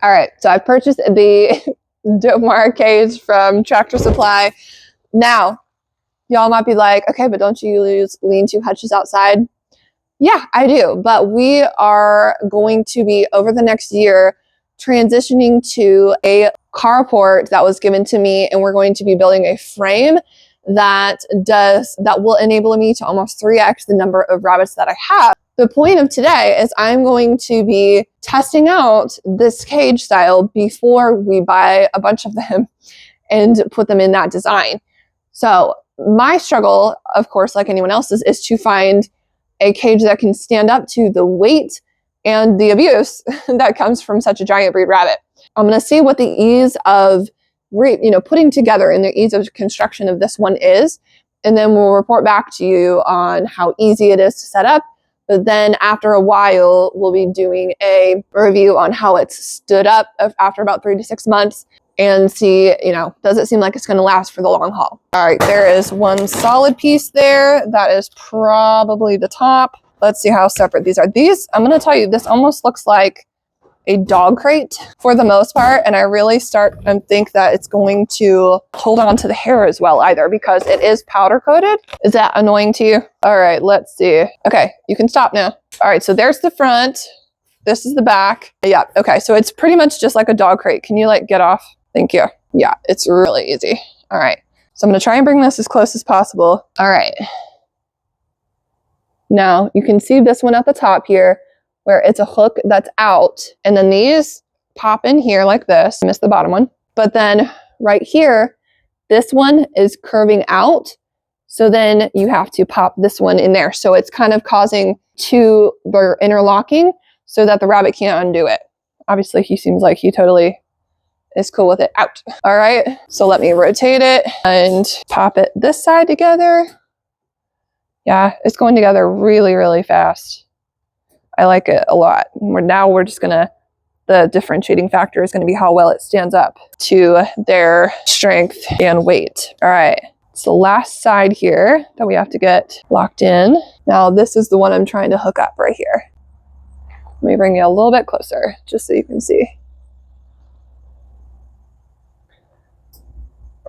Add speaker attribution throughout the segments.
Speaker 1: All right, so I purchased the dope wire cage from Tractor Supply. Now, y'all might be like, okay, but don't you use lean-to hutches outside? Yeah, I do, but we are going to be, over the next year, transitioning to a carport that was given to me, and we're going to be building a frame that will enable me to almost 3x the number of rabbits that I have. The point of today is I'm going to be testing out this cage style before we buy a bunch of them and put them in that design. So my struggle, of course, like anyone else's, is to find a cage that can stand up to the weight and the abuse that comes from such a giant breed rabbit. I'm going to see what the ease of putting together and the ease of construction of this one is, and then we'll report back to you on how easy it is to set up. But then after a while, we'll be doing a review on how it's stood up after about 3 to 6 months and see, does it seem like it's going to last for the long haul? All right, there is one solid piece there. That is probably the top. Let's see how separate these are. These, I'm going to tell you, this almost looks like a dog crate for the most part, and I really start and think that it's going to hold on to the hair as well either, because it is powder coated. Is that annoying to you? All right, let's see. Okay, you can stop now. All right, so there's the front. This is the back. Yeah, okay, so it's pretty much just like a dog crate. Can you get off? Thank you. Yeah, it's really easy. All right, so I'm gonna try and bring this as close as possible. All right. Now you can see this one at the top here, where it's a hook that's out, and then these pop in here like this. I missed the bottom one. But then right here, this one is curving out. So then you have to pop this one in there. So it's kind of causing they're interlocking so that the rabbit can't undo it. Obviously, he seems like he totally is cool with it. Out. All right, so let me rotate it and pop it this side together. Yeah, it's going together really, really fast. I like it a lot. We're just gonna, the differentiating factor is gonna be how well it stands up to their strength and weight. All right, it's the last side here that we have to get locked in. Now this is the one I'm trying to hook up right here. Let me bring you a little bit closer just so you can see.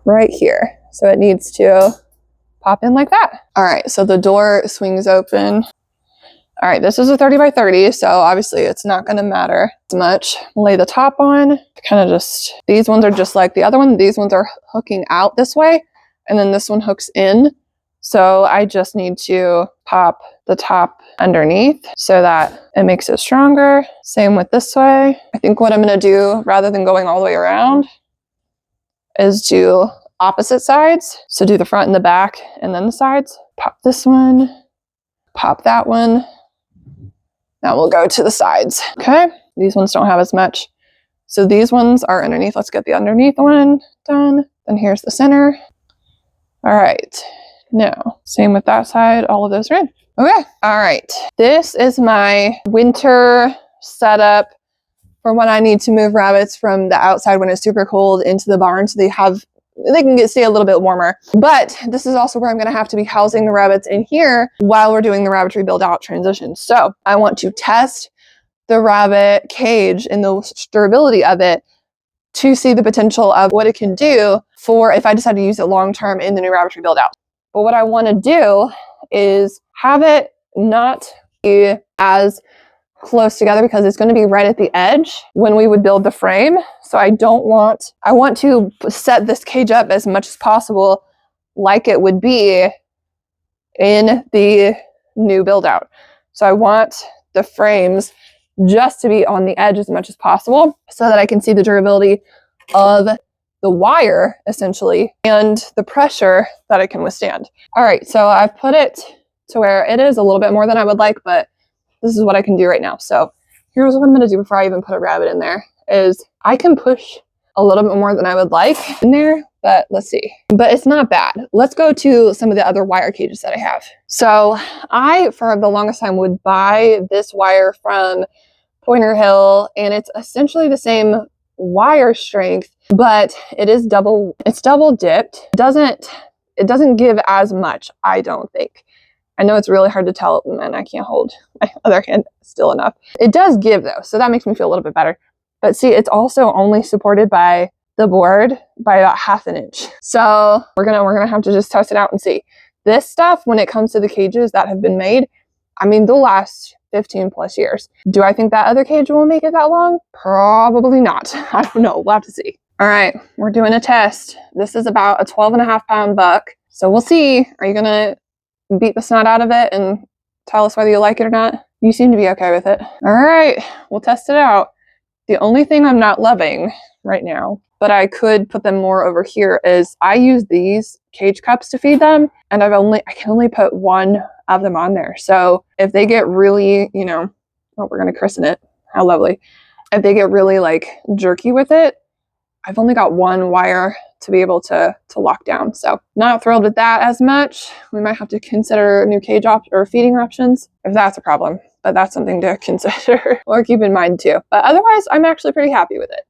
Speaker 1: Right here. So it needs to pop in like that. All right, so the door swings open. All right, this is a 30 by 30, so obviously it's not gonna matter as much. Lay the top on, kind of these ones are just like the other one. These ones are hooking out this way, and then this one hooks in. So I just need to pop the top underneath so that it makes it stronger. Same with this way. I think what I'm gonna do, rather than going all the way around, is do opposite sides. So do the front and the back, and then the sides. Pop this one, pop that one. Now we'll go to the sides. Okay, these ones don't have as much. So these ones are underneath. Let's get the underneath one done. Then here's the center. All right, now same with that side. All of those are in. Okay, all right. This is my winter setup for when I need to move rabbits from the outside when it's super cold into the barn so they can stay a little bit warmer. But this is also where I'm gonna have to be housing the rabbits in here while we're doing the rabbitry build out transition. So I want to test the rabbit cage and the durability of it to see the potential of what it can do for if I decide to use it long-term in the new rabbitry build out. But what I wanna do is have it not be as close together because it's going to be right at the edge when we would build the frame. So I want to set this cage up as much as possible like it would be in the new build out. So I want the frames just to be on the edge as much as possible so that I can see the durability of the wire essentially and the pressure that it can withstand. All right, so I've put it to where it is a little bit more than I would like, but this is what I can do right now. So here's what I'm going to do before I even put a rabbit in there is I can push a little bit more than I would like in there, but let's see. But it's not bad. Let's go to some of the other wire cages that I have. So I, for the longest time, would buy this wire from Pointer Hill, and it's essentially the same wire strength, but it's double dipped. It doesn't give as much, I don't think. I know it's really hard to tell, and I can't hold my other hand still enough. It does give though, so that makes me feel a little bit better. But see, it's also only supported by the board by about 1/2 inch. So we're gonna have to just test it out and see. This stuff, when it comes to the cages that have been made, I mean, they'll last 15 plus years. Do I think that other cage will make it that long? Probably not. I don't know. We'll have to see. All right, we're doing a test. This is about a 12.5 pound buck. So we'll see. Are you gonna beat the snot out of it and tell us whether you like it or not? You seem to be okay with it. All right, we'll test it out. The only thing I'm not loving right now, but I could put them more over here, is I use these cage cups to feed them, and I can only put one of them on there. So if they get really, you know, oh, we're gonna christen it. How lovely. If they get really like jerky with it, I've only got one wire to be able to lock down. So not thrilled with that as much. We might have to consider new cage or feeding options if that's a problem, but that's something to consider or keep in mind too. But otherwise, I'm actually pretty happy with it.